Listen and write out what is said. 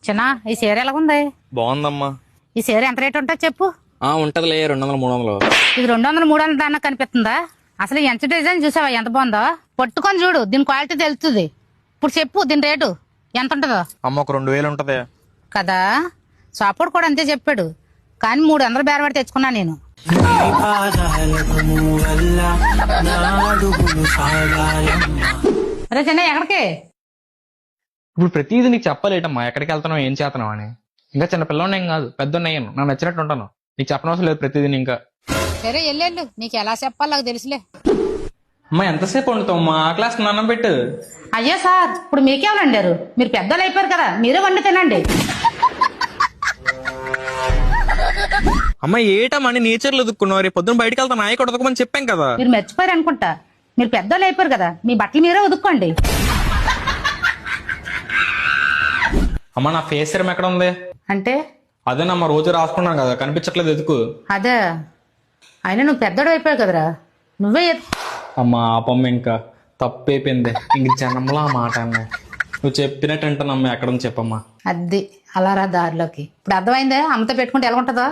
చిన్న ఈ చీర ఎలాగుంది? బాగుందమ్మా. ఈ చీర ఎంత రేట్ ఉంటుంది చెప్పు? ఉంటదిలే 200 300. ఇది 200 300 దాకా కనిపిస్తుందా? అసలు ఎంత డిజైన్ చూసావా ఎంత బాగుందో? పట్టుకొని చూడు, దీని క్వాలిటీ తెలుస్తుంది. ఇప్పుడు చెప్పు దీని రేటు ఎంత ఉంటుందో? అమ్మ ఒక 2000 ఉంటది కదా. షాపోడు కూడా అంతే చెప్పాడు, కానీ 300 బేరవాడి తెచ్చుకున్నా నేను. అరే చిన్న ఎక్కడికి? ఇప్పుడు ప్రతిదీ నీకు చెప్పలేటమ్మా, ఎక్కడికి వెళ్తున్నావు ఏం చేస్తున్నావు అని. ఇంకా చిన్న పిల్లలు ఏం కాదు, పెద్ద నేను నాకు నచ్చినట్టు ఉంటాను. నీకు చెప్పనవసరం లేదు ప్రతిదీ. ఇంకా సరే ఎల్లెళ్ళు, నీకు ఎలా చెప్పాలి నాకు తెలుసులే. అమ్మా ఎంతసేపు వండుతావు అమ్మా? ఆ క్లాస్ అన్నం పెట్టు. అయ్యో సార్, ఇప్పుడు మీకేమని వండారు? మీరు పెద్దలు అయిపోయారు కదా, మీరే వండి తినండి. అమ్మ ఏటమ్మా అని నేచర్లు ఎదుక్కున్నావు. రేపు పొద్దున బయటకు వెళ్తా నాయ కొడతామని చెప్పాం కదా. మీరు మర్చిపోయారు అనుకుంటా, మీరు పెద్దలు అయిపోయారు కదా, మీ బట్టలు మీరే ఉదుక్కోండి. అమ్మ నా ఫేస్ సిరం ఎక్కడ ఉంది? అంటే అదేనమ్మా రోజు రాసుకున్నాను కదా, కనిపించట్లేదు ఎదుకు. అదే, అయినా నువ్వు పెద్దడు అయిపోయావు కదరా, నువ్వే అమ్మా ఆపమ్మ, ఇంకా తప్పైపోయింది. ఇంక జనంలో ఆ మాట అన్నా నువ్వు చెప్పినట్టు అంటానమ్మా. ఎక్కడ ఉంది చెప్పమ్మా. అది అలా రా దారిలోకి. ఇప్పుడు అర్థమైందే అమ్మతో పెట్టుకుంటే ఎలా ఉంటుందో?